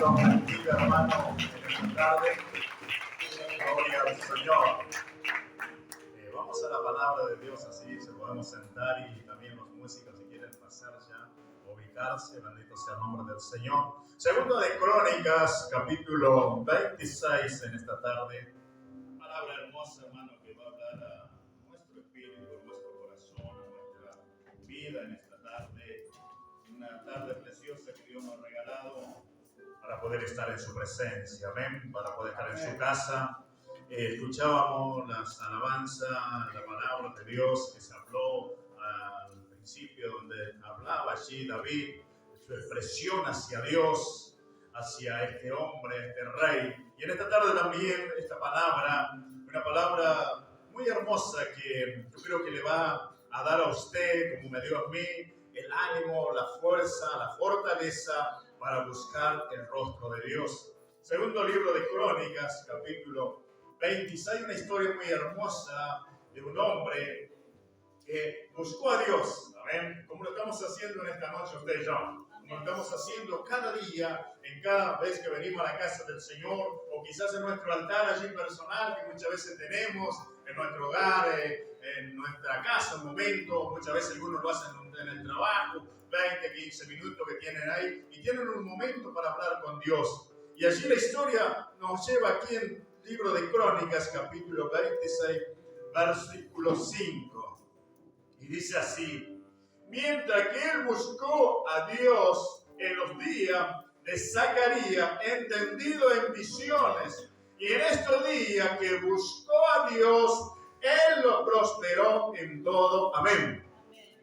Dios bendiga, hermano, en esta tarde. Gloria al Señor. Vamos a la palabra de Dios, así se podemos sentar y también los músicos, si quieren pasar ya, ubicarse. Bendito sea el nombre del Señor. Segundo de Crónicas, capítulo 26 en esta tarde. Una palabra hermosa, hermano, que va a hablar a nuestro espíritu, a nuestro corazón, a nuestra vida en esta tarde. Una tarde preciosa que Dios nos ha regalado para poder estar en su presencia, amén, para poder estar en su casa. Escuchábamos las alabanzas, la palabra de Dios que se habló al principio, donde hablaba allí David, su expresión hacia Dios, hacia este hombre, este rey. Y en esta tarde también esta palabra, una palabra muy hermosa que yo creo que le va a dar a usted, como me dio a mí, el ánimo, la fuerza, la fortaleza para buscar el rostro de Dios. Segundo libro de Crónicas, capítulo 26, una historia muy hermosa de un hombre que buscó a Dios, ¿amén? Como lo estamos haciendo en esta noche usted y yo, como lo estamos haciendo cada día, en cada vez que venimos a la casa del Señor, o quizás en nuestro altar allí personal que muchas veces tenemos, en nuestro hogar, en nuestra casa, un momento, muchas veces algunos lo hacen en el trabajo, 20, 15 minutos que tienen ahí, y tienen un momento para hablar con Dios. Y allí la historia nos lleva aquí en el libro de Crónicas, capítulo 26, versículo 5. Y dice así: mientras que él buscó a Dios en los días de Zacarías, entendido en visiones, y en estos días que buscó a Dios, él lo prosperó en todo. Amén.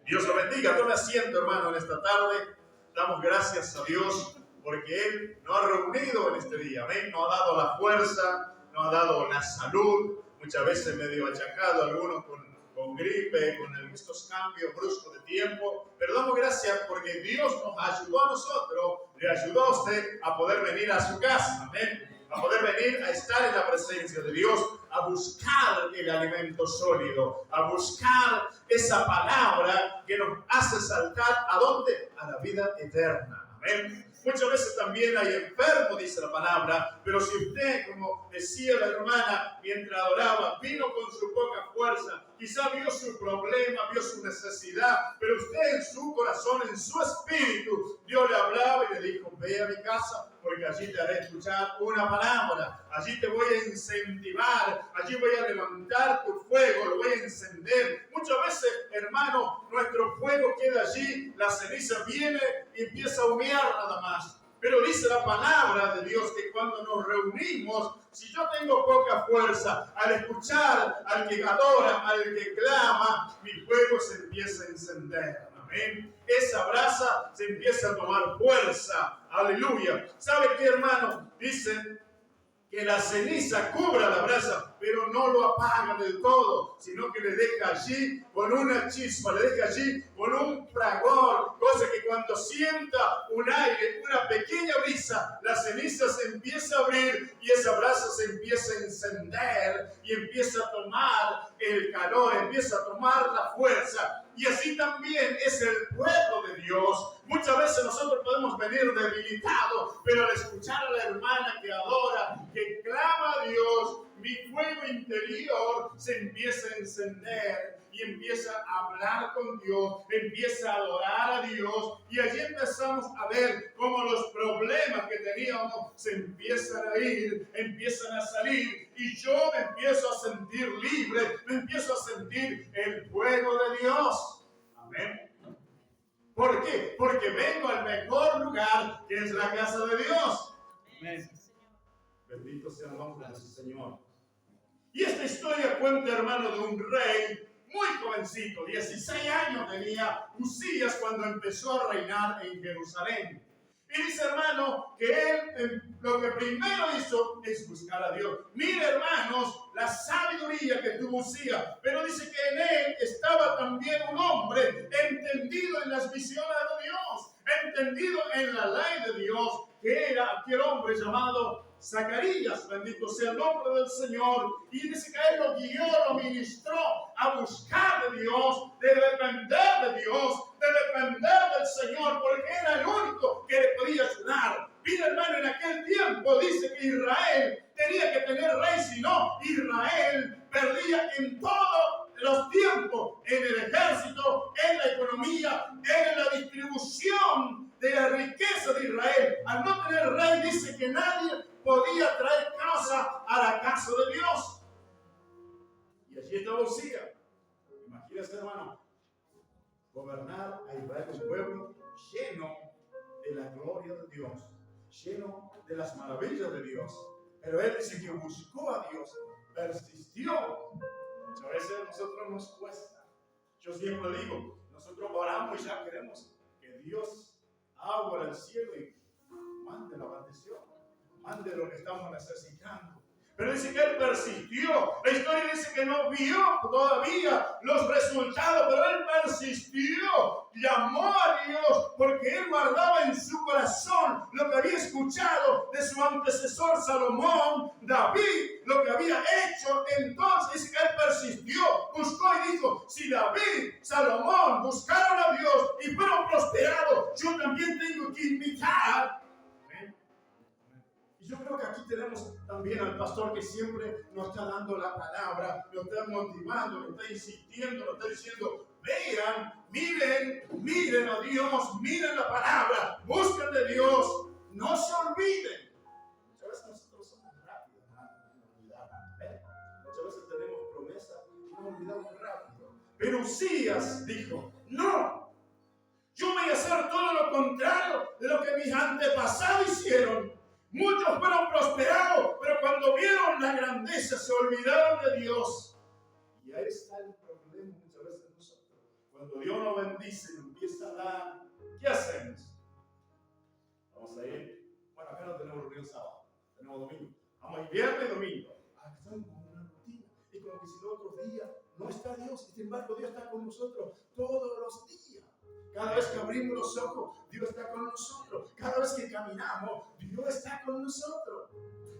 Dios lo bendiga. Tome asiento, hermano, en esta tarde. Damos gracias a Dios porque Él nos ha reunido en este día. Amén. Nos ha dado la fuerza, nos ha dado la salud. Muchas veces medio achacado, algunos con gripe, con estos cambios bruscos de tiempo. Pero damos gracias porque Dios nos ayudó a nosotros, le ayudó a usted a poder venir a su casa. Amén. A poder venir a estar en la presencia de Dios, a buscar el alimento sólido, a buscar esa palabra que nos hace saltar ¿a dónde? A la vida eterna. Amén. Muchas veces también hay enfermos, dice la palabra, pero si usted, como decía la hermana, mientras adoraba, vino con su poca fuerza, quizá vio su problema, vio su necesidad, pero usted en su corazón, en su espíritu, Dios le hablaba y le dijo: ve a mi casa, porque allí te haré escuchar una palabra, allí te voy a incentivar, allí voy a levantar tu fuego, lo voy a encender. Muchas veces, hermano, nuestro fuego queda allí, la ceniza viene y empieza a humear nada más. Pero dice la palabra de Dios que cuando nos reunimos, si yo tengo poca fuerza, al escuchar al que adora, al que clama, mi fuego se empieza a encender. Amén. Esa brasa se empieza a tomar fuerza. Aleluya. ¿Sabe qué, hermano? Dice que la ceniza cubra la brasa, pero no lo apaga del todo, sino que le deja allí con una chispa, le deja allí con un fragor, cosa que cuando sienta un aire, una pequeña brisa, la ceniza se empieza a abrir y esa brasa se empieza a encender y empieza a tomar el calor, empieza a tomar la fuerza. Y así también es el pueblo de Dios. Muchas veces nosotros podemos venir debilitados, pero al escuchar a la hermana que adora, que clama a Dios, mi fuego interior se empieza a encender y empieza a hablar con Dios, empieza a adorar a Dios, y allí empezamos a ver cómo los problemas que teníamos se empiezan a ir, empiezan a salir, y yo me empiezo a sentir libre, me empiezo a sentir el fuego de Dios. Amén. ¿Por qué? Porque vengo al mejor lugar, que es la casa de Dios. Amén. Bendito sea el nombre del Señor. Y esta historia cuenta, hermano, de un rey muy jovencito, 16 años tenía Usías cuando empezó a reinar en Jerusalén. Y dice, hermano, que él lo que primero hizo es buscar a Dios. Mire, hermanos, la sabiduría que tuvo Usías. Pero dice que en él estaba también un hombre entendido en las visiones de Dios, entendido en la ley de Dios, que era aquel hombre llamado Zacarías. Bendito sea el nombre del Señor. Y dice que él lo guió, lo ministró a buscar de Dios, de depender de Dios, de depender del Señor, porque era el único que le podía ayudar. Mira, hermano, en aquel aquel tiempo dice que Israel tenía que tener rey, si no, Israel perdía en todos los tiempos, en el ejército, en la economía, en la distribución de la riqueza de Israel. Al no tener rey, dice que nadie podía traer casa a la casa de Dios. Y allí estaba Usías. Imagínese, hermano, gobernar a Israel, un pueblo lleno de la gloria de Dios, lleno de las maravillas de Dios. Pero él dice que buscó a Dios, persistió. Muchas veces a nosotros nos cuesta. Yo siempre digo, nosotros oramos y ya queremos que Dios abra el cielo y mande la bendición, mande lo que estamos necesitando. Pero dice que él persistió. La historia dice que no vio todavía los resultados, pero él persistió. Llamó a Dios porque él guardaba en su corazón lo que había escuchado de su antecesor Salomón, David, lo que había hecho. Entonces dice que él persistió, buscó y dijo, si David, Salomón buscaron a Dios y fueron prosperados, yo también tengo que invitar. Yo creo que aquí tenemos también al pastor que siempre nos está dando la palabra, nos está motivando, nos está insistiendo, nos está diciendo, vean, miren a Dios, miren la palabra, busquen de Dios, no se olviden. Muchas veces nosotros somos rápidos, en olvidar. Muchas veces tenemos promesas y nos olvidamos rápido. Pero Usías dijo, no, yo voy a hacer todo lo contrario de lo que mis antepasados hicieron. Muchos fueron prosperados, pero cuando vieron la grandeza se olvidaron de Dios. Y ahí está el problema muchas veces nosotros. Cuando Dios nos bendice, nos empieza a dar, ¿qué hacemos? Vamos a ir. Bueno, acá no tenemos reunión sábado, tenemos domingo. Vamos a ir viernes y domingo. Estamos con una rutina. Y como que si los otros días no está Dios, y sin embargo Dios está con nosotros todos los días. Cada vez que abrimos los ojos, Dios está con nosotros. Cada vez que caminamos, Dios está con nosotros.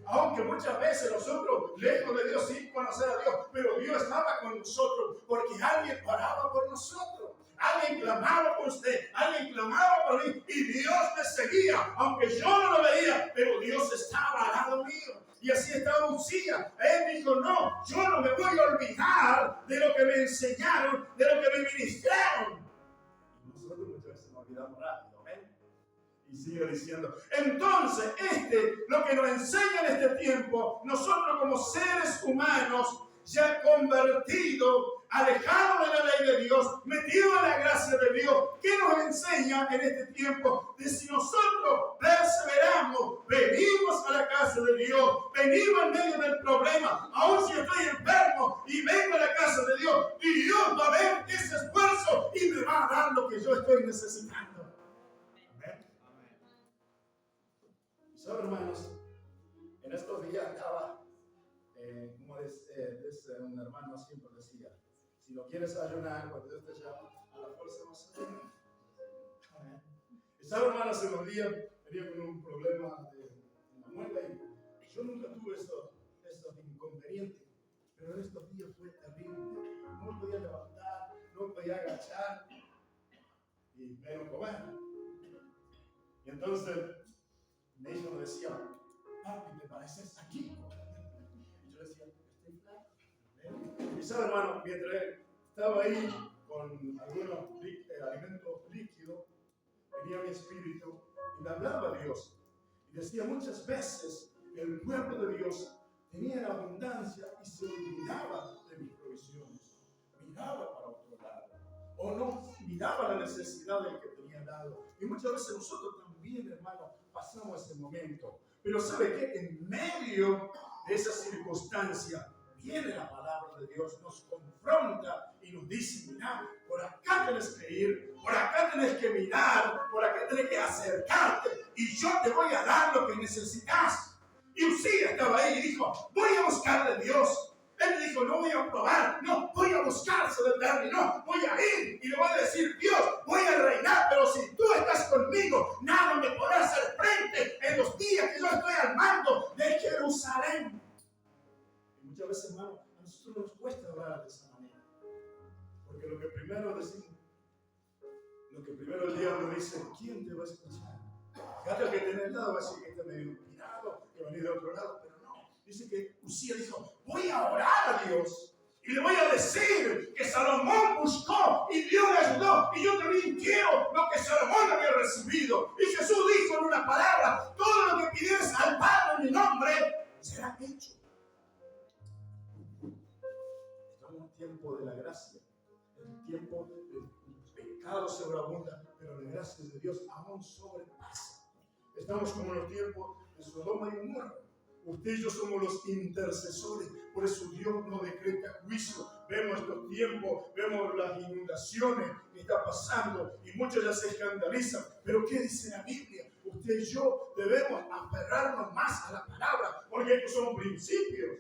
Aunque muchas veces nosotros, lejos de Dios, sin conocer a Dios, pero Dios estaba con nosotros porque alguien oraba por nosotros. Alguien clamaba por usted, alguien clamaba por mí y Dios me seguía, aunque yo no lo veía, pero Dios estaba al lado mío. Y así estaba Usías. Él dijo, no, yo no me voy a olvidar de lo que me enseñaron, de lo que me ministraron. Nosotros muchas veces nos olvidamos rápido, ¿ven? Y sigue diciendo, entonces lo que nos enseña en este tiempo, nosotros como seres humanos, ya convertidos, alejados de la ley de Dios, metidos en la gracia de Dios, ¿qué nos enseña en este tiempo? De si nosotros perseveramos, venimos a la casa de Dios, venimos en medio del problema, aun si estoy enfermo y vengo a la casa de Dios, y Dios va a ver ese esfuerzo y me va a dar lo que yo estoy necesitando. Amén. ¿Saben, hermanos? En estos días estaba, como un hermano siempre decía, si no quieres ayunar, cuando Dios te llama, a la fuerza no se ayuna. Amén. Y saben, hermanos, hace unos días venía con un problema de una muela y yo nunca tuve estos inconvenientes, pero en estos días fue terrible. No me podía levantar, no me podía agachar y menos comer. Y entonces mi hijo me decía, papi, ¿te pareces aquí? Y yo decía, estoy flaco. Y sabe, hermano, mientras estaba ahí con algunos alimentos líquidos, venía mi espíritu y me hablaba Dios. Y decía muchas veces que el pueblo de Dios tenía la abundancia y se olvidaba de mis provisiones. Miraba para otro lado. O no miraba la necesidad del que tenía al lado. Y muchas veces nosotros también, hermano, pasamos ese momento. Pero ¿sabe qué? En medio de esa circunstancia viene la palabra de Dios, nos confronta y nos dice, mira, por acá tenés que ir, por acá tenés que mirar, por acá tenés que acercarte y yo te voy a dar lo que necesitas. Y Usías estaba ahí y dijo, voy a buscar de Dios. Él dijo, no voy a probar, no, voy a buscar su eterno, no, voy a ir y le voy a decir, Dios, voy a reinar, pero si tú estás conmigo, nada me podrá hacer frente en los días que yo estoy al mando de Jerusalén. Y muchas veces, hermano, a nosotros nos cuesta hablar de esa manera, porque lo que primero decimos, lo que primero el diablo dice, ¿quién te va a escuchar? Fíjate que tenés al lado va a decir que está medio pirata. de otro lado, pero no. Dice que Uzías dijo, voy a orar a Dios y le voy a decir que Salomón buscó y Dios le ayudó, y yo también quiero lo que Salomón había recibido. Y Jesús dijo en una palabra, todo lo que pidieres al Padre en mi nombre será hecho. Estamos en el tiempo de la gracia, en el tiempo del pecado sobreabunda, pero la gracia de Dios aún sobrepasa. Estamos como en los tiempos de Sodoma y Gomorra. Usted y yo somos los intercesores, por eso Dios no decreta juicio. Vemos estos tiempos, vemos las inundaciones que está pasando y muchos ya se escandalizan. Pero ¿qué dice la Biblia? Usted y yo debemos aferrarnos más a la palabra, porque estos son principios,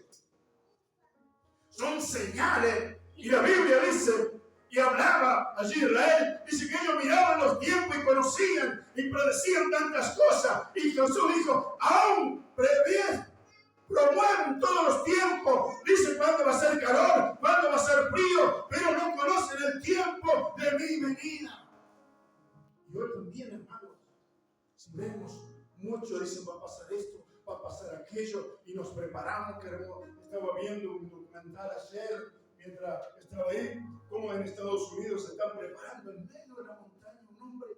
son señales. Y la Biblia dice, y hablaba allí Israel, dice que ellos miraban los tiempos y conocían y predecían tantas cosas. Y Jesús dijo, aún promueven todos los tiempos. Dice cuándo va a ser calor, cuándo va a ser frío, pero no conocen el tiempo de mi venida. Y hoy también, hermanos, si vemos mucho, dicen va a pasar esto, va a pasar aquello, y nos preparamos. Estaba viendo un documental ayer, mientras estaba ahí, como en Estados Unidos se están preparando en medio de la montaña. Un hombre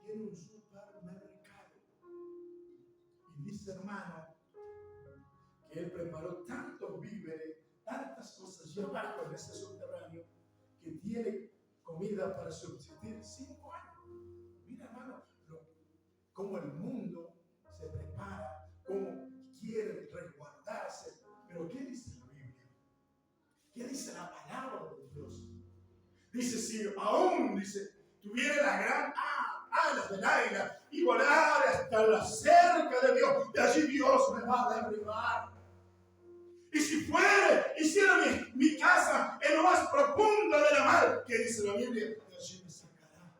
tiene un supermercado y dice, hermano, que él preparó tantos víveres, tantas cosas ya abajo en ese subterráneo, que tiene comida para subsistir 5 años. Mira, hermano, cómo el mundo se prepara, cómo quiere resguardarse. Pero ¿qué dice la Biblia? ¿Qué dice la palabra de Dios? Dice, si aún, dice, tuviera la gran alas del águila y volar hasta la cerca de Dios, de allí Dios me va a derribar. Y si hiciera mi casa en lo más profundo de la mar, ¿qué dice la Biblia? De allí me sacará.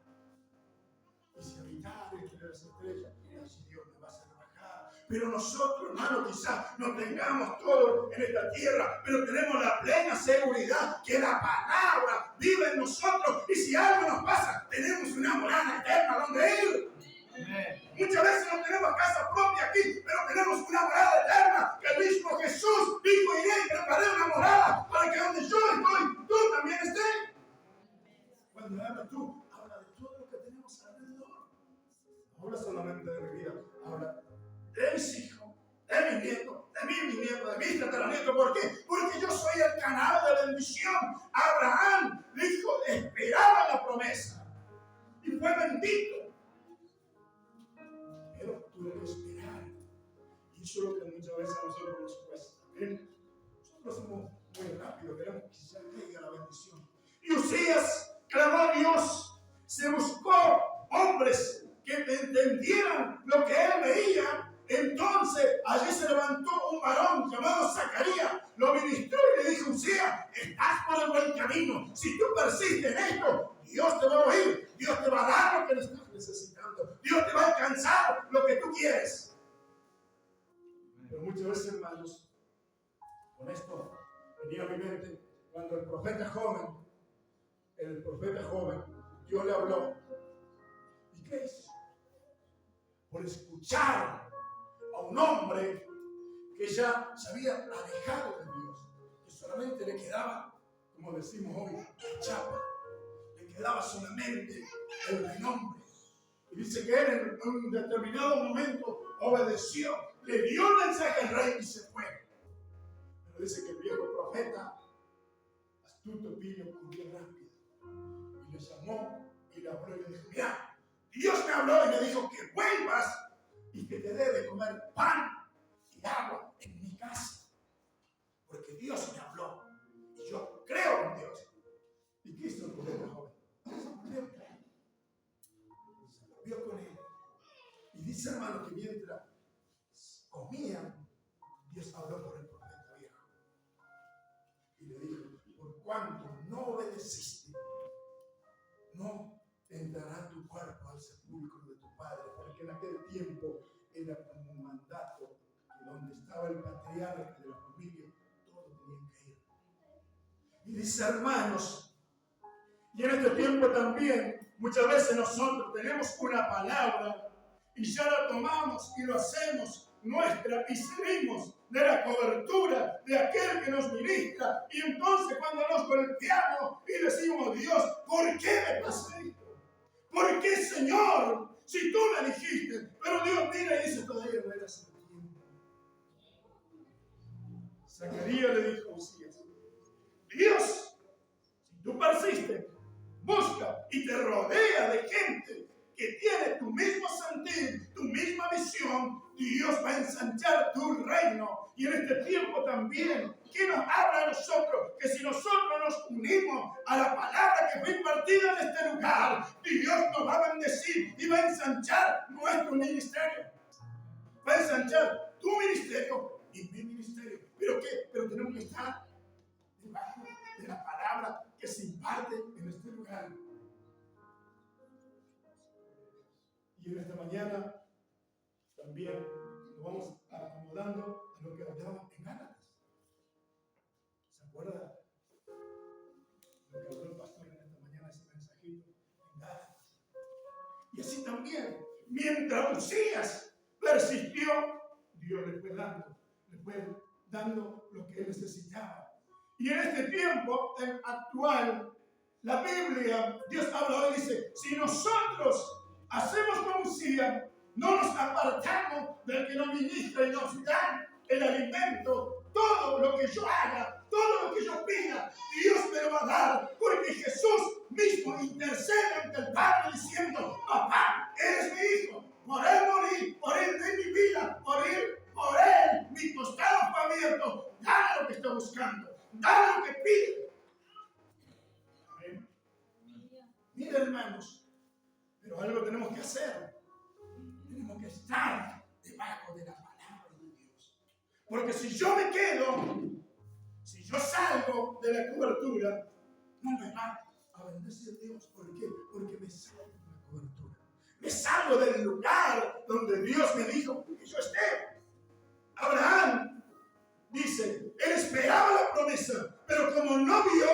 Y si habitara entre las estrellas, de allí Dios me va a hacer bajar. Pero nosotros, hermanos, quizás no tengamos todo en esta tierra, pero tenemos la plena seguridad que la palabra vive en nosotros. Y si algo nos pasa, tenemos una morada eterna donde ir. Amén. Muchas veces no tenemos casa propia aquí, pero tenemos una morada eterna, que el mismo Jesús dijo, iré y preparé una morada para que donde yo estoy, tú también estés. Cuando hablas tú, habla de todo lo que tenemos alrededor. No habla solamente de mi vida, habla de mis hijos, de mis nietos, de mis bisnietos, de mis tataranietos. ¿Por qué? Porque yo soy el canal de bendición. Abraham dijo, esperaba la promesa y fue bendito. Pero tuve que esperar. Y eso es lo que muchas veces a nosotros nos cuesta. Nosotros somos muy rápidos, queremos que ya caiga la bendición. Y Uzías clamó a Dios, se buscó hombres que entendieran lo que él veía. Entonces allí se levantó un varón llamado Zacarías, lo ministró y le dijo, Uzías, estás por el buen camino. Si tú persistes en esto, Dios te va a oír, Dios te va a dar lo que estás necesitando, Dios te va a alcanzar lo que tú quieres. Pero muchas veces, hermanos, con esto venía a mi mente cuando el profeta joven, Dios le habló. ¿Y qué hizo? Por escuchar a un hombre que ya se había alejado de Dios, que solamente le quedaba, como decimos hoy, la chapa, le quedaba solamente el renombre. Y dice que él en un determinado momento obedeció, le dio el mensaje al rey y se fue. Pero dice que el viejo profeta, astuto pillo, corrió rápido y le llamó y le habló y le dijo, mira, Dios me habló y me dijo que vuelvas y que te debe comer pan y agua en mi casa, porque Dios me habló y yo creo en Dios. ¿Y qué hizo el profeta joven? Se lo vio con él. Y dice, hermano, que mientras comían, Dios habló por el profeta viejo y le dijo, por cuanto no obedeciste, no entrará tu cuerpo al sepulcro de tu padre, porque en aquel tiempo era como un mandato que donde estaba el patriarca de la familia, todos tenían que ir. Y dice, hermanos, y en este tiempo también, muchas veces nosotros tenemos una palabra y ya la tomamos y lo hacemos nuestra y salimos de la cobertura de aquel que nos ministra. Y entonces cuando nos golpeamos y decimos, Dios, ¿por qué me pasa esto? ¿Por qué, Señor? Si tú me dijiste. Pero Dios mira y dice, todavía no eras el tiempo. Zacarías le dijo a Usías, Dios, si tú persistes, busca y te rodea de gente que tiene tu mismo sentir, tu misma visión, Dios va a ensanchar tu reino. Y en este tiempo también, ¿qué nos habla a nosotros? Que si nosotros nos unimos a la palabra que fue impartida en este lugar, Dios nos va a bendecir y va a ensanchar nuestro ministerio. Va a ensanchar tu ministerio y mi ministerio. ¿Pero qué? Pero tenemos que estar debajo de la palabra que se imparte en este lugar. Y en esta mañana también nos vamos acomodando a lo que hablaba en Gálatas. ¿Se acuerda lo que habló el pastor en esta mañana, ese mensajito en Gálatas? Y así también, mientras Usías persistió, Dios le fue dando lo que él necesitaba. Y en este tiempo actual, la Biblia, Dios habla hoy y dice, si nosotros hacemos como Usías, no nos apartamos del que nos ministra y nos da el alimento, todo lo que yo haga, todo lo que yo pida, Dios me lo va a dar, porque Jesús mismo intercede ante el Padre diciendo, papá, eres mi hijo, por él morí, por él de mi vida, por él, mi costado fue abierto, dale lo que está buscando, dale lo que pide. Amén. Mira, hermanos, pero algo tenemos que hacer. Tenemos que estar debajo de la palabra de Dios. Porque si yo me quedo, si yo salgo de la cobertura, no me va a bendecir Dios. ¿Por qué? Porque me salgo de la cobertura. Me salgo del lugar donde Dios me dijo que yo esté. Abraham dice, él esperaba la promesa, pero como no vio,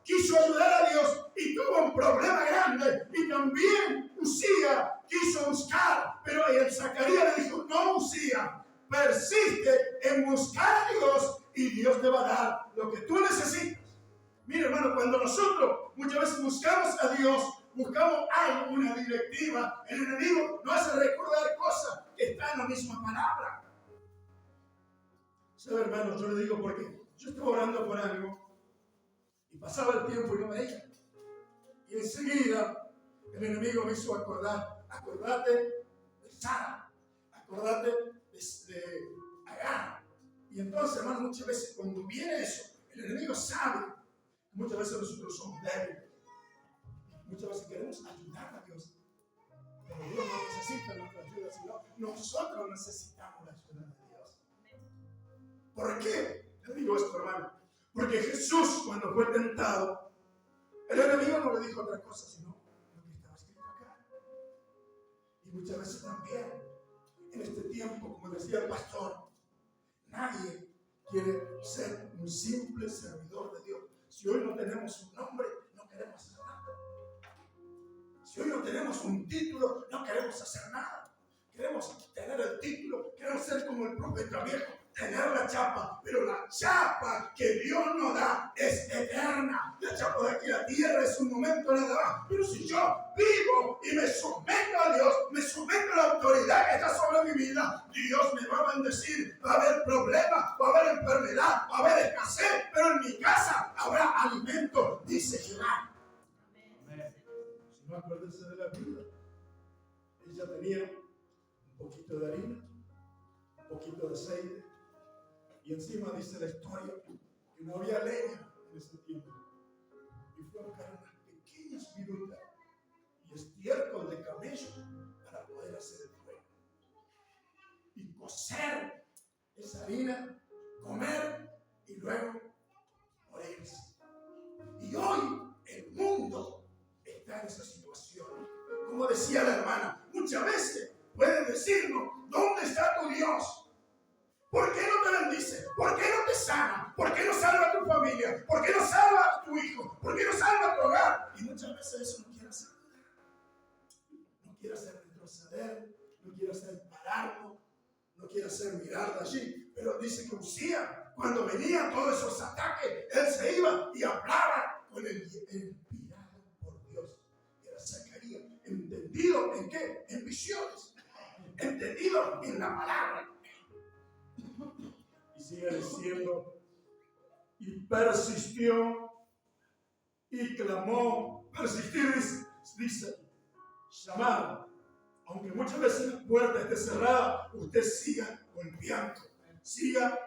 quiso ayudar a Dios y tuvo un problema grande. Y también Usías quiso buscar, pero el Zacarías le dijo, no, Usías, persiste en buscar a Dios y Dios te va a dar lo que tú necesitas. Mira, hermano, cuando nosotros muchas veces buscamos a Dios, buscamos algo, una directiva, el enemigo nos hace recordar cosas que están en la misma palabra. ¿Sabe, hermano? Yo le digo porque yo estaba orando por algo y pasaba el tiempo y no veía. Y enseguida el enemigo me hizo acordate de Sara, acordate de Agar. Y entonces, hermano, muchas veces cuando viene eso, el enemigo sabe que muchas veces nosotros somos débiles. Muchas veces queremos ayudar a Dios. Pero Dios no necesita nuestra ayuda, sino nosotros necesitamos la ayuda de Dios. ¿Por qué? Le digo esto, hermano. Porque Jesús, cuando fue tentado, el enemigo no le dijo otra cosa, sino lo que estaba escrito acá. Y muchas veces también, en este tiempo, como decía el pastor, nadie quiere ser un simple servidor de Dios. Si hoy no tenemos un nombre, no queremos hacer nada. Si hoy no tenemos un título, no queremos hacer nada. Queremos tener el título, queremos ser como el profeta viejo, tener la chapa, pero la chapa que Dios nos da es eterna. La chapa de aquí a la tierra es un momento nada más. Pero si yo vivo y me someto a Dios, me someto a la autoridad que está sobre mi vida, Dios me va a bendecir. Va a haber problemas, va a haber enfermedad, va a haber escasez, pero en mi casa habrá alimento, dice Jehová. Amén. Si no, acuérdense de la vida. Ella tenía un poquito de harina, un poquito de aceite, y encima dice la historia que no había leña en ese tiempo. Y fue a buscar unas pequeñas virutas y estiércol de camello para poder hacer el fuego. Y cocer esa harina, comer y luego morirse. Y hoy el mundo está en esa situación. Como decía la hermana, muchas veces pueden decirnos, ¿dónde está tu Dios? ¿Por qué no te bendice? ¿Por qué no te sana? ¿Por qué no salva a tu familia? ¿Por qué no salva a tu hijo? ¿Por qué no salva a tu hogar? Y muchas veces eso no quiere hacer nada. No quiere hacer retroceder, no quiere hacer pararnos, no quiere hacer mirar de allí, pero dice que Usías, cuando venían todos esos ataques, él se iba y hablaba con el inspirado por Dios. Era Zacarías, entendido en qué, en visiones, entendido en la palabra. Y sigue diciendo, y persistió y clamó. Persistir dice llamar. Aunque muchas veces la puerta esté cerrada, usted siga golpeando, siga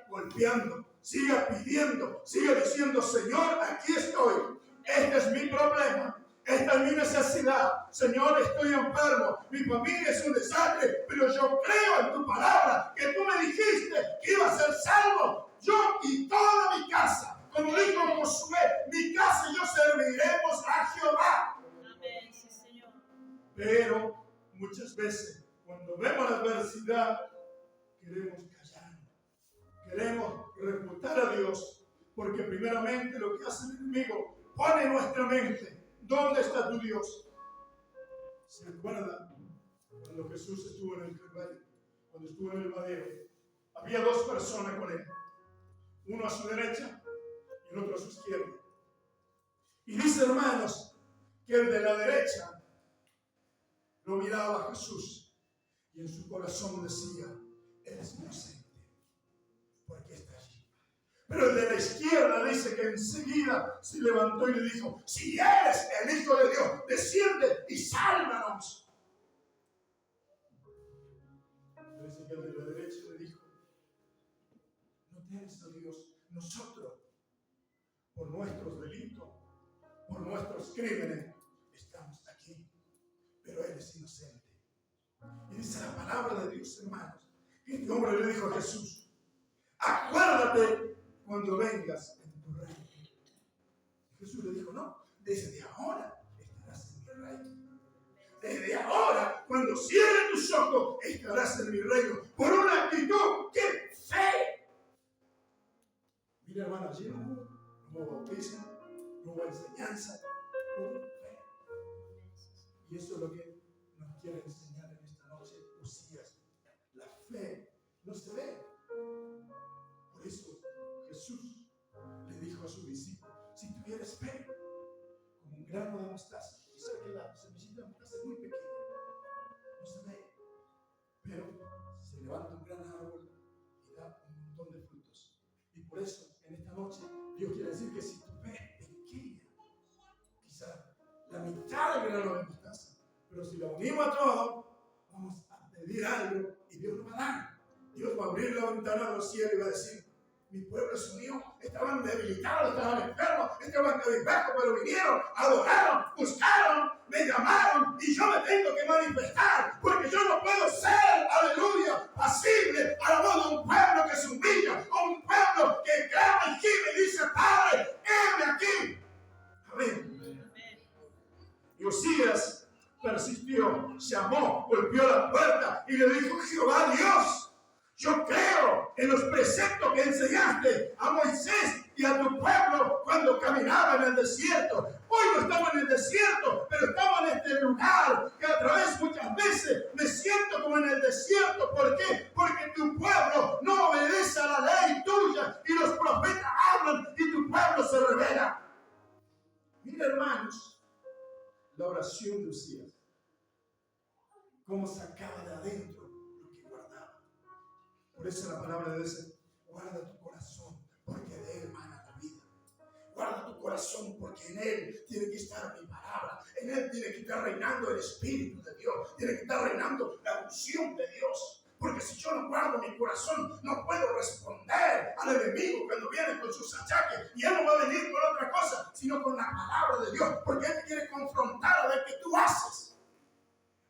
pidiendo, siga diciendo, Señor, aquí estoy. Este es mi problema. Esta es mi necesidad. Señor, estoy enfermo. Mi familia es un desastre. Pero yo creo en tu palabra, que tú me dijiste que iba a ser salvo. Yo y toda mi casa. Como dijo Josué, mi casa y yo serviremos a Jehová. Amén, sí, Señor. Pero muchas veces, cuando vemos la adversidad, queremos callar. Queremos refutar a Dios. Porque primeramente lo que hace el enemigo, pone en nuestra mente, ¿dónde está tu Dios? ¿Se acuerdan cuando Jesús estuvo en el Calvario? Cuando estuvo en el madero, había dos personas con él. Uno a su derecha y el otro a su izquierda. Y dice, hermanos, que el de la derecha lo miraba a Jesús y en su corazón decía, Él es inocente, porque está allí. Pero el de la izquierda dice que enseguida se levantó y le dijo, si eres el Hijo de Dios, desciende y sálvanos. Dice que el de la derecha le dijo, no tienes a Dios. Nosotros, por nuestros delitos, por nuestros crímenes, estamos aquí. Pero Él es inocente. Y dice la palabra de Dios, hermanos, que este hombre le dijo a Jesús, acuérdate cuando vengas en tu reino. Jesús le dijo, no, desde ahora estarás en mi reino. Desde ahora, cuando cierres tus ojos, estarás en mi reino. Por una actitud que fe. Mira, hermano, allí no hubo bautismo, no hubo enseñanza, hubo fe. Y eso es lo que nos quiere enseñar en esta noche Usías. La fe no se ve. Por eso Jesús le dijo a sus discípulos, si tuvieras fe, como un grano de mostaza, quizá que la semillita de mostaza es muy pequeña, no se ve, pero se levanta un gran árbol y da un montón de frutos. Y por eso, en esta noche, Dios quiere decir que si tu fe es pequeña, quizá la mitad del grano de mostaza, pero si la unimos a todo, vamos a pedir algo y Dios nos va a dar. Dios va a abrir la ventana de los cielos y va a decir, mi pueblo se unió, estaban debilitados, estaban enfermos, estaban cabizbajos, pero vinieron, adoraron, buscaron, me llamaron y yo me tengo que manifestar, porque yo no puedo ser, aleluya, pasible a la voz de un pueblo que se humilla, a un pueblo que clama y gime y dice, Padre, heme aquí. Amén. Y Usías persistió, llamó, golpeó la puerta y le dijo, Jehová Dios, yo creo en los preceptos que enseñaste a Moisés y a tu pueblo cuando caminaba en el desierto. Hoy no estamos en el desierto, pero estamos en este lugar que a través muchas veces me siento como en el desierto. ¿Por qué? Porque tu pueblo no obedece a la ley tuya y los profetas hablan y tu pueblo se revela. Mira, hermanos, la oración de Usías, cómo sacaba de adentro lo que guardaba. Por eso la palabra de Dios dice, guarda tu corazón, porque de él mana la vida. Guarda tu corazón, porque en él tiene que estar mi palabra. En él tiene que estar reinando el Espíritu de Dios. Tiene que estar reinando la unción de Dios. Porque si yo no guardo mi corazón, no puedo responder al enemigo cuando viene con sus achaques. Y él no va a venir con otra cosa, sino con la palabra de Dios. Porque él te quiere confrontar a ver qué tú haces.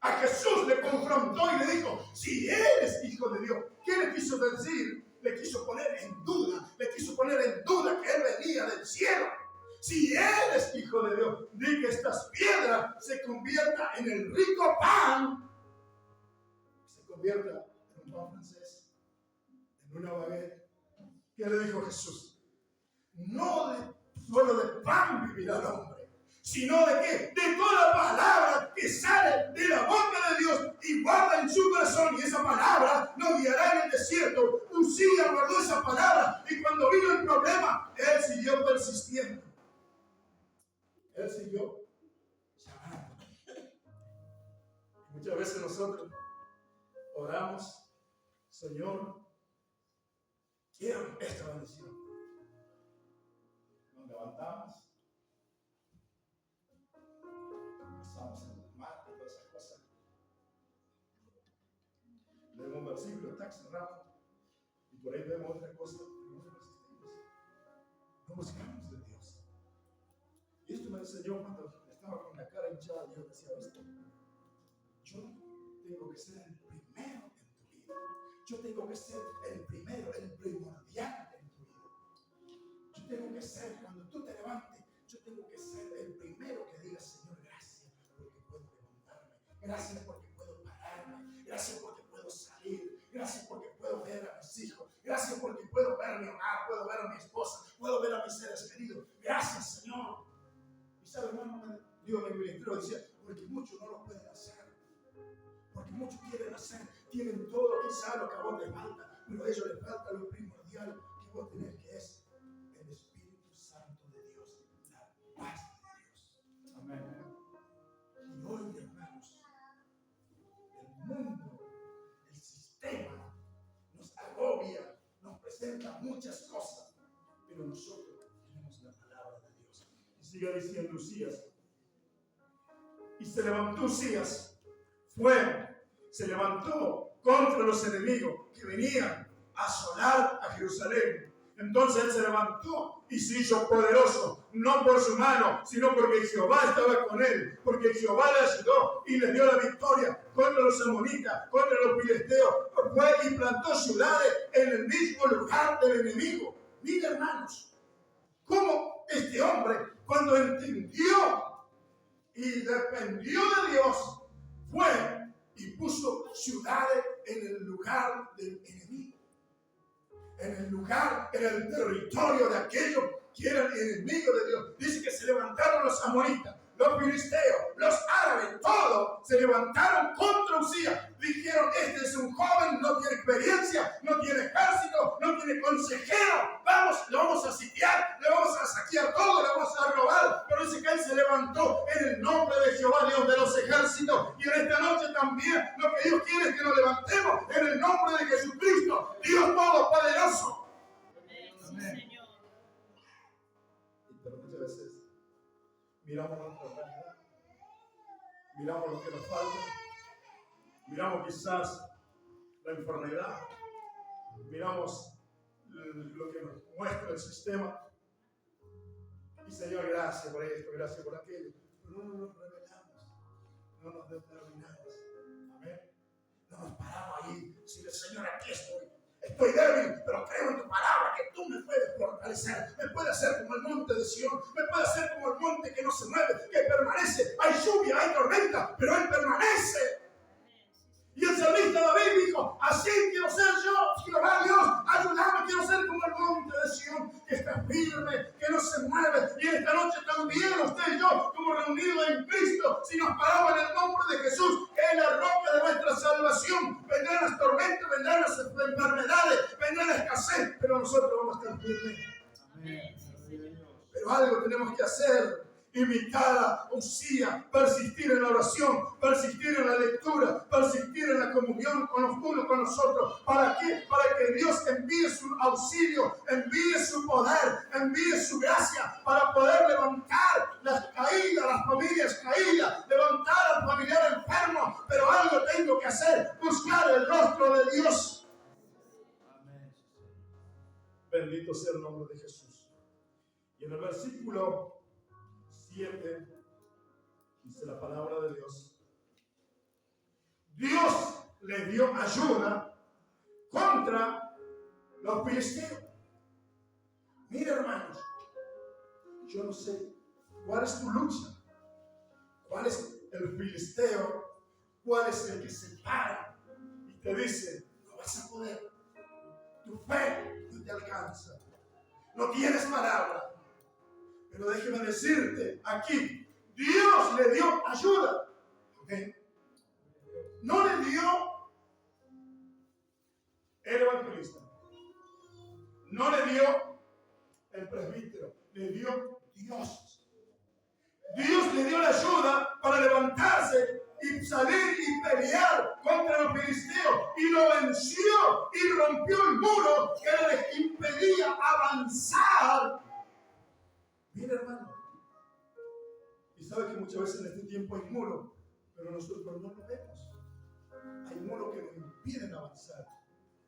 A Jesús le confrontó y le dijo, si eres hijo de Dios, ¿qué le quiso decir? Le quiso poner en duda que él venía del cielo. Si eres hijo de Dios, di que estas piedras se conviertan en el rico pan, se convierta en un pan francés, en una baguette. ¿Qué le dijo Jesús? No solo de pan vivirá el hombre, sino de qué? De toda palabra que sale de la boca de Dios y guarda en su corazón. Y esa palabra nos guiará en el desierto. Uzía guardó esa palabra y cuando vino el problema, él siguió persistiendo. Él siguió llamando. Muchas veces nosotros oramos, Señor, quiero esta bendición. Nos levantamos, pasamos en el mar y todas esas cosas. Leemos un versículo, está cerrado, y por ahí vemos otra cosa, y no resistimos. No buscamos de Dios. Y esto me enseñó cuando estaba con la cara hinchada. Yo decía esto: yo tengo que ser el primero en tu vida. Yo tengo que ser el primero, el primordial en tu vida. Yo tengo que ser, cuando tú te levantes, yo tengo que ser el primero que diga: Señor, gracias porque puedo levantarme. Gracias porque puedo pararme. Gracias porque puedo salir. Gracias porque puedo ver a mis hijos. Gracias porque puedo ver a mi hogar, puedo ver a mi esposa, puedo ver a mis seres queridos. Gracias, Señor. Y sabe, hermano, Dios me ministró, decía, porque muchos no lo pueden hacer. Porque muchos quieren hacer, tienen todo quizá lo que a vos te falta, pero a ellos les falta lo primordial que vos tenés, que es el Espíritu Santo de Dios, la paz de Dios. Amén. Y hoy, hermanos, el mundo, el sistema nos agobia, nos presenta muchas cosas, pero nosotros tenemos la palabra de Dios. Y sigue diciendo Uzías, y se levantó Uzías, se levantó contra los enemigos que venían a asolar a Jerusalén. Entonces él se levantó y se hizo poderoso, no por su mano, sino porque Jehová estaba con él, porque Jehová le ayudó y le dio la victoria contra los amonitas, contra los filisteos. Fue y plantó ciudades en el mismo lugar del enemigo. Mira, hermanos, cómo este hombre, cuando entendió y dependió de Dios, fue y puso ciudades en el lugar del enemigo, en el lugar, en el territorio de aquellos que eran enemigos de Dios. Dice que se levantaron los amonitas, los filisteos, los árabes, todos se levantaron contra Uzías. Dijeron: este es un joven, no tiene experiencia, no tiene ejército, no tiene consejero. Vamos, le vamos a sitiar, le vamos a saquear todo, le vamos a robar. Pero dice que él se levantó en el nombre de Jehová, Dios de los ejércitos. Y en esta noche también lo que Dios quiere es que nos levantemos en el nombre de Jesucristo, Dios Todopoderoso. Amén. Pero muchas veces miramos nuestra realidad, miramos lo que nos falta, miramos quizás la enfermedad, miramos lo que nos muestra el sistema. Y Señor, gracias por esto, gracias por aquello. Pero no nos rebelamos, no nos determinamos. Amén. No nos paramos ahí, decirle: Señor, aquí estoy. Estoy débil, pero creo en tu palabra que tú me puedes fortalecer. Me puedes hacer como el monte de Sión. Me puedes hacer como el monte que no se mueve, que permanece. Hay lluvia, hay tormenta, pero él permanece. Y el salmista David dijo: así quiero ser yo, Jehová Dios, ayúdame, quiero ser como el monte de Sión, que está firme, que no se mueve. Y esta noche también usted y yo, como reunidos en Cristo, si nos paramos en el nombre de Jesús, que es la roca de nuestra salvación, vendrán las tormentas, vendrán las enfermedades, vendrá la escasez, pero nosotros vamos a estar firmes. Amén. Pero algo tenemos que hacer: imitar a Uzías, persistir en la oración, persistir en la lectura, persistir en la comunión con los unos con nosotros. ¿Para qué? Para que Dios envíe su auxilio, envíe su poder, envíe su gracia para poder levantar las caídas, las familias caídas, levantar al familiar enfermo. Pero algo tengo que hacer: buscar el rostro de Dios. Amén. Bendito sea el nombre de Jesús. Y en el versículo 7 dice la palabra de Dios: Dios le dio ayuda contra los filisteos. Mira, hermanos, yo no sé cuál es tu lucha, cuál es el filisteo, cuál es el que se para y te dice: no vas a poder, tu fe no te alcanza, no tienes palabra. Pero déjeme decirte aquí Dios le dio ayuda. ¿Okay? No le dio el evangelista. No le dio el presbítero. Le dio Dios. Dios le dio la ayuda para levantarse y salir y pelear contra los filisteos. Y lo venció y rompió el muro que les impedía avanzar. Mira, hermano. Y sabe que muchas veces en este tiempo hay muros, pero nosotros no lo vemos. Hay muros que nos impiden avanzar.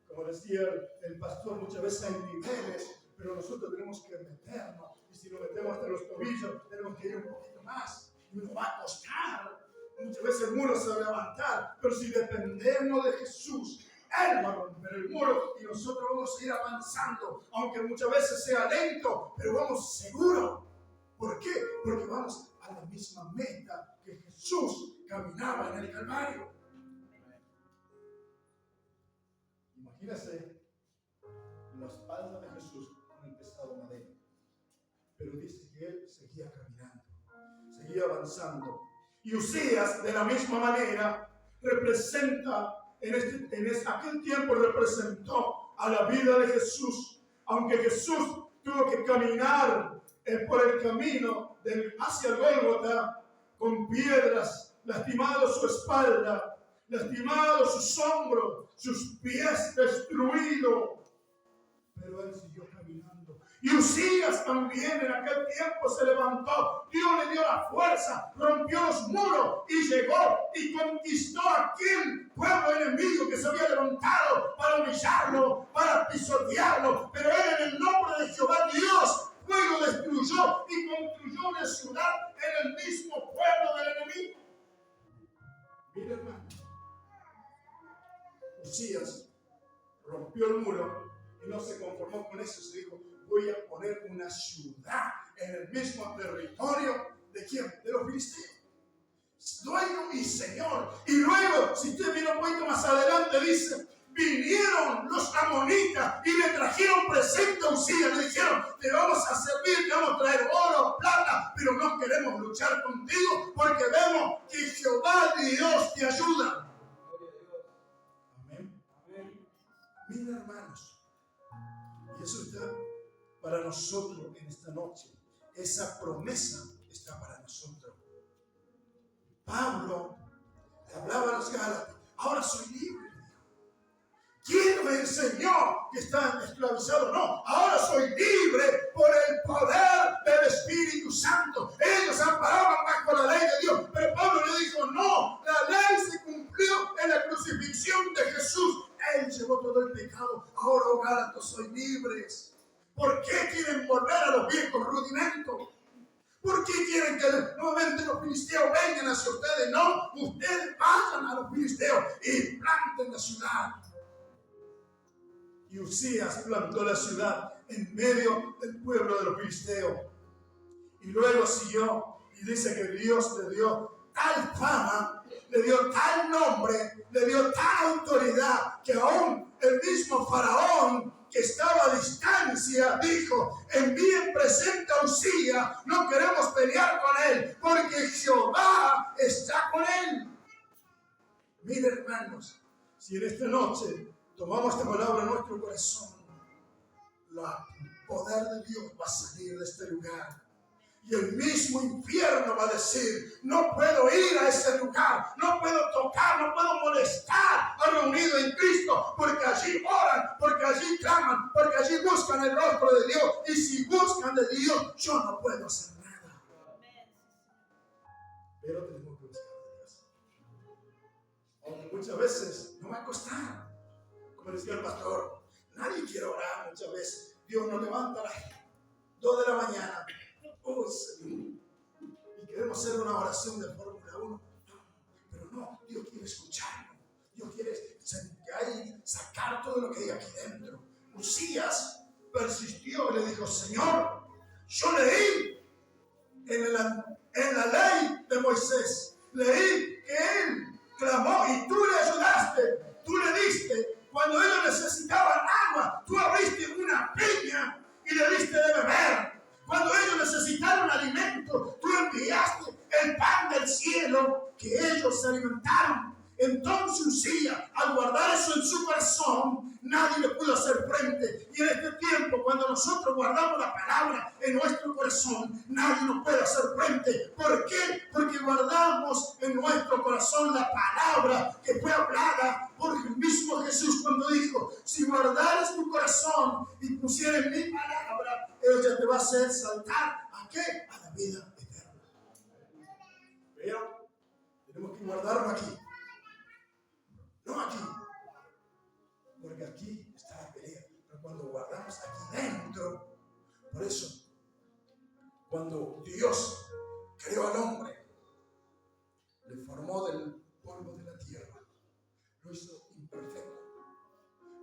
Como decía el pastor, muchas veces hay niveles, pero nosotros tenemos que meternos. Y si nos metemos hasta los tobillos, tenemos que ir un poquito más. Y nos va a costar. Muchas veces el muro se va a levantar, pero si dependemos de Jesús, Él va a romper el muro y nosotros vamos a ir avanzando, aunque muchas veces sea lento, pero vamos seguros. ¿Por qué? Porque vamos a la misma meta que Jesús caminaba en el Calvario. Imagínese la espalda de Jesús con el pesado madero, pero dice que Él seguía caminando, seguía avanzando. Y Usías, de la misma manera, representa, aquel tiempo representó a la vida de Jesús. Aunque Jesús tuvo que caminar por el camino hacia el Gólgota con piedras, lastimado su espalda, lastimado sus hombros, sus pies destruidos. Pero Él siguió caminando. Y Usías también en aquel tiempo se levantó. Dios le dio la fuerza, rompió los muros y llegó y conquistó a aquel pueblo enemigo que se había levantado para humillarlo, para pisotearlo. Pero Él, en el nombre de Jehová Dios, lo destruyó y construyó una ciudad en el mismo pueblo del enemigo. Mira, hermano, Usías rompió el muro y no se conformó con eso. Se dijo: voy a poner una ciudad en el mismo territorio de ¿quién? De los filisteos. Dueño y señor. Y luego, si usted mira un poquito más adelante, dice: vinieron los amonitas y le trajeron presente a Usías. Le dijeron: te vamos a servir, te vamos a traer oro, plata, pero no queremos luchar contigo porque vemos que Jehová Dios te ayuda. Amén. Mira, hermanos, y eso está para nosotros en esta noche. Esa promesa está para nosotros. Pablo le hablaba a los Gálatas: ahora soy libre. ¿Quién me enseñó que están esclavizados? No, ahora soy libre por el poder del Espíritu Santo. Ellos amparaban bajo la ley de Dios, pero Pablo le dijo: no, la ley se cumplió en la crucifixión de Jesús. Él llevó todo el pecado. Ahora, oh Gálatas, soy libres. ¿Por qué quieren volver a los viejos rudimentos? ¿Por qué quieren que nuevamente los filisteos vengan hacia ustedes? No, ustedes vayan a los filisteos y planten la ciudad. Y Usías plantó la ciudad en medio del pueblo de los filisteos. Y luego siguió y dice que Dios le dio tal fama, le dio tal nombre, le dio tal autoridad, que aún el mismo faraón que estaba a distancia dijo: envíen presente a Usías, no queremos pelear con él porque Jehová está con él. Mire, hermanos, si en esta noche tomamos esta palabra en nuestro corazón, el poder de Dios va a salir de este lugar. Y el mismo infierno va a decir: no puedo ir a ese lugar, no puedo tocar, no puedo molestar a reunido en Cristo, porque allí oran, porque allí claman, porque allí buscan el rostro de Dios. Y si buscan de Dios, yo no puedo hacer nada. Pero tenemos que buscar de Dios. Aunque muchas veces nos va a costar. Como decía el pastor, nadie quiere orar muchas veces. Dios nos levanta a las 2 de la mañana. Oh, Señor. Y queremos hacer una oración de Fórmula 1. Pero no, Dios quiere escucharnos. Dios quiere sacar todo lo que hay aquí dentro. Usías persistió y le dijo: Señor, yo leí en la ley de Moisés, leí que él clamó y tú le ayudaste, tú le diste. Cuando ellos necesitaban agua, tú abriste una peña y le diste de beber. Cuando ellos necesitaron alimento, tú enviaste el que ellos se alimentaron. Entonces Usías, al guardar eso en su corazón, nadie le pudo hacer frente. Y en este tiempo, cuando nosotros guardamos la palabra en nuestro corazón, nadie nos puede hacer frente. ¿Por qué? Porque guardamos en nuestro corazón la palabra que fue hablada por el mismo Jesús cuando dijo: si guardares tu corazón y pusieres mi palabra, ella te va a hacer saltar ¿a qué? A la vida eterna. Pero tenemos que guardarlo aquí. No aquí, porque aquí está la pelea. Pero cuando guardamos aquí dentro, por eso, cuando Dios creó al hombre, le formó del polvo de la tierra, lo hizo imperfecto.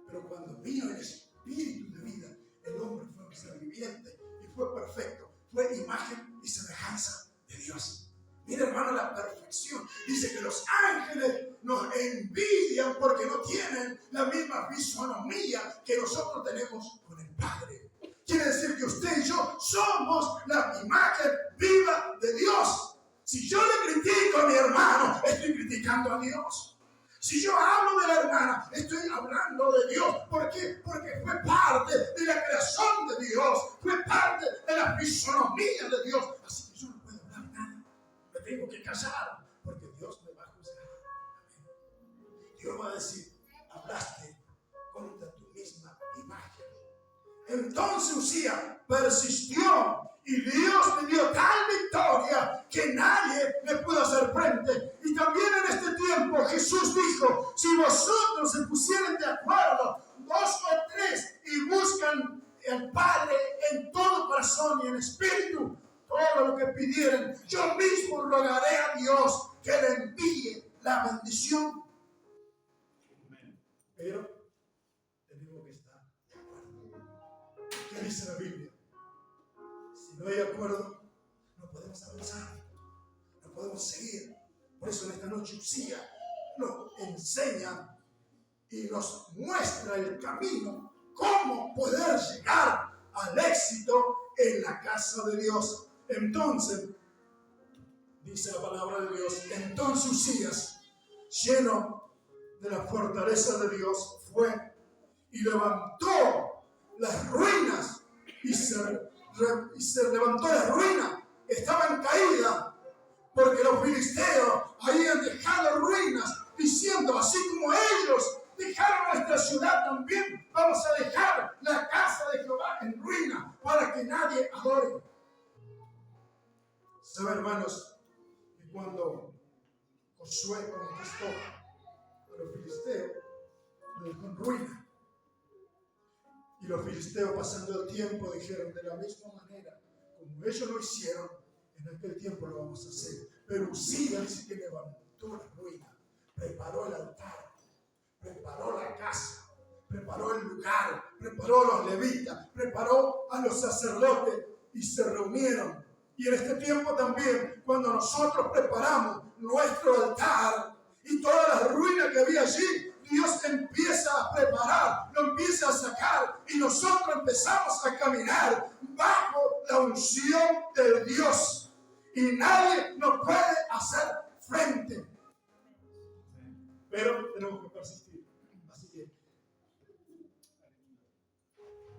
Pero cuando vino el espíritu de vida, el hombre fue un ser viviente y fue perfecto. Fue imagen y semejanza de Dios. Mira, hermano, la perfección. Dice que los ángeles nos envidian porque no tienen la misma fisonomía que nosotros tenemos con el Padre. Quiere decir que usted y yo somos la imagen viva de Dios. Si yo le critico a mi hermano, estoy criticando a Dios. Si yo hablo de la hermana, estoy hablando de Dios. ¿Por qué? Porque fue parte de la creación de Dios. Fue parte de la fisonomía de Dios. Así que yo no puedo hablar nada. Me tengo que callar, porque Dios me va a juzgar. Dios va a decir: hablaste contra tu misma imagen. Entonces Usías persistió y Dios le dio tal victoria que nadie le pudo hacer frente. Y también en este tiempo Jesús dijo: si vosotros se pusieran de acuerdo, 2 o 3, y buscan al Padre en todo corazón y en espíritu, todo lo que pidieran, yo mismo rogaré a Dios que le envíe la bendición. Pero tenemos que estar de acuerdo. ¿Qué dice la Biblia? Si no hay acuerdo, no podemos avanzar, no podemos seguir. Por eso en esta noche Usías nos enseña y nos muestra el camino, cómo poder llegar al éxito en la casa de Dios. Entonces, dice la palabra de Dios, entonces Usías, lleno de la fortaleza de Dios, fue y levantó las ruinas y se levantó las ruinas. Estaban caídas porque los filisteos habían dejado ruinas, diciendo: así como ellos dejaron nuestra ciudad, también vamos a dejar la casa de Jehová en ruina para que nadie adore. ¿Saben, hermanos? Que cuando Josué conquistó a los filisteos, lo dejó en ruina. Y los filisteos, pasando el tiempo, dijeron: de la misma manera como ellos lo hicieron, en aquel tiempo lo vamos a hacer. Pero Usías dice que levantó la ruina, preparó el altar, preparó la casa, preparó el lugar, preparó a los levitas, preparó a los sacerdotes y se reunieron. Y en este tiempo también, cuando nosotros preparamos nuestro altar y todas las ruinas que había allí, Dios empieza a preparar, lo empieza a sacar y nosotros empezamos a caminar bajo la unción de Dios. Y nadie nos puede hacer frente. Pero tenemos que persistir. Así que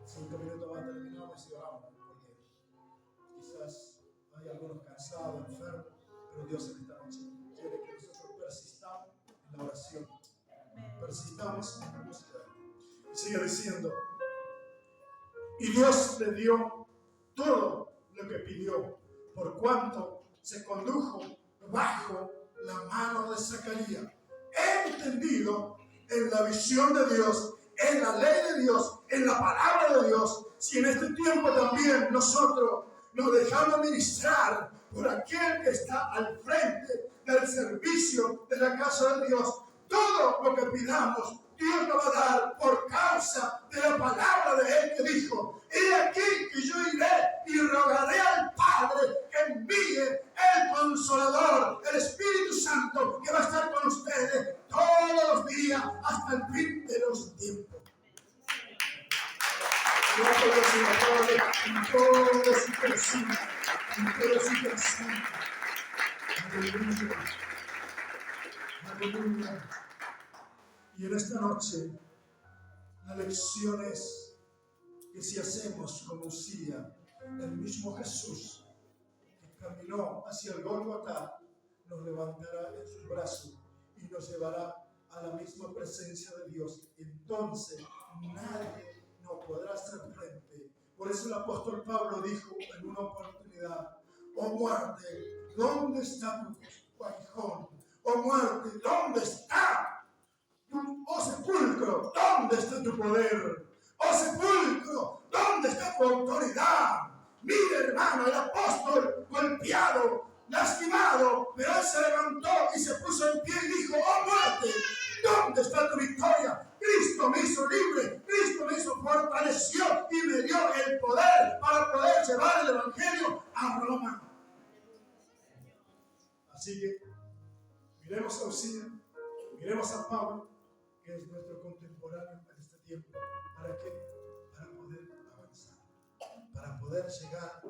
5 minutos más terminamos y oramos, porque quizás hay algunos cansados, enfermos, pero Dios en esta noche quiere que nosotros persistamos en la oración. Persistamos en la búsqueda. Sigue diciendo: y Dios le dio todo lo que pidió, por cuanto se condujo bajo la mano de Zacarías. He entendido en la visión de Dios, en la ley de Dios, en la palabra de Dios, si en este tiempo también nosotros nos dejamos ministrar por aquel que está al frente del servicio de la casa de Dios, todo lo que pidamos, Dios nos va a dar por causa de la palabra de Él que dijo: he aquí que yo iré y rogaré al Padre que envíe el Consolador, el Espíritu Santo, que va a estar con ustedes todos los días hasta el fin de los tiempos. En todo su persona, en todo su persona. Aleluya. Aleluya. Y en esta noche, la lección es que si hacemos como Usía, el mismo Jesús que caminó hacia el Gólgota, nos levantará en sus brazos y nos llevará a la misma presencia de Dios. Entonces nadie nos podrá hacer frente. Por eso el apóstol Pablo dijo en una oportunidad: oh muerte, ¿dónde está tu aguijón? Oh muerte, ¿dónde está? Oh sepulcro, ¿dónde está tu poder? Oh sepulcro, ¿dónde está tu autoridad? Mira, hermano, el apóstol golpeado, lastimado, pero él se levantó y se puso en pie y dijo: oh muerte, ¿dónde está tu victoria? Cristo me hizo libre, Cristo me hizo fortaleció y me dio el poder para poder llevar el evangelio a Roma. Así que miremos a Usía, miremos a Pablo, que es nuestro contemporáneo en este tiempo. ¿Para qué? Para poder avanzar, para poder llegar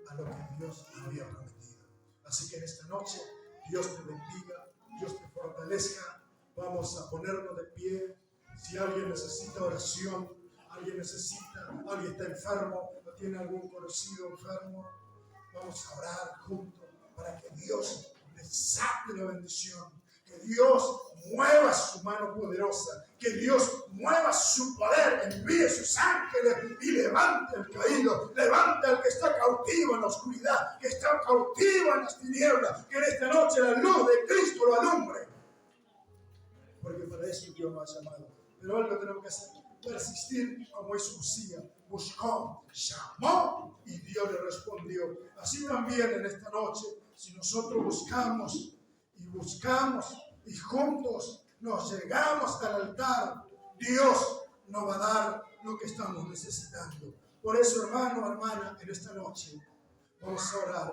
a lo que Dios nos había prometido. Así que en esta noche, Dios te bendiga, Dios te fortalezca. Vamos a ponernos de pie. Si alguien necesita oración, alguien está enfermo, o tiene algún conocido enfermo, vamos a orar juntos para que Dios le saque la bendición. Que Dios mueva su mano poderosa, que Dios mueva su poder, envíe sus ángeles y levante al caído, levante al que está cautivo en la oscuridad, que está cautivo en las tinieblas, que en esta noche la luz de Cristo lo alumbre. Porque para eso Dios nos ha llamado. Pero algo tenemos que hacer: persistir como hizo Usía. Buscó, llamó y Dios le respondió. Así también en esta noche, si nosotros buscamos y juntos nos llegamos al altar, Dios nos va a dar lo que estamos necesitando. Por eso, hermano, hermana, en esta noche vamos a orar.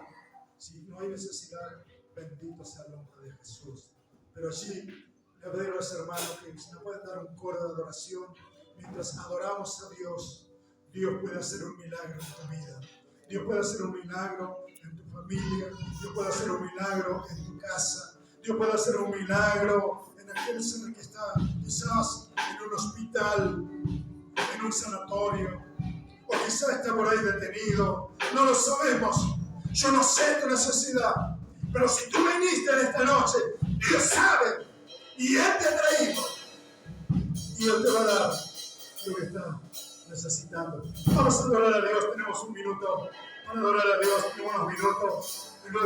Si no hay necesidad, bendito sea el nombre de Jesús. Pero allí le pido a los hermanos que si nos pueden dar un coro de adoración mientras adoramos a Dios. Dios puede hacer un milagro en tu vida. Dios puede hacer un milagro en tu familia. Dios puede hacer un milagro en tu casa. Dios puede hacer un milagro en aquel ser que está quizás en un hospital, en un sanatorio, o quizás está por ahí detenido. No lo sabemos. Yo no sé tu necesidad, pero si tú viniste en esta noche, Dios sabe y Él te ha traído y Él te va a dar lo que está necesitando. Vamos a adorar a Dios. Tenemos un minuto para adorar a Dios. Tenemos unos minutos y luego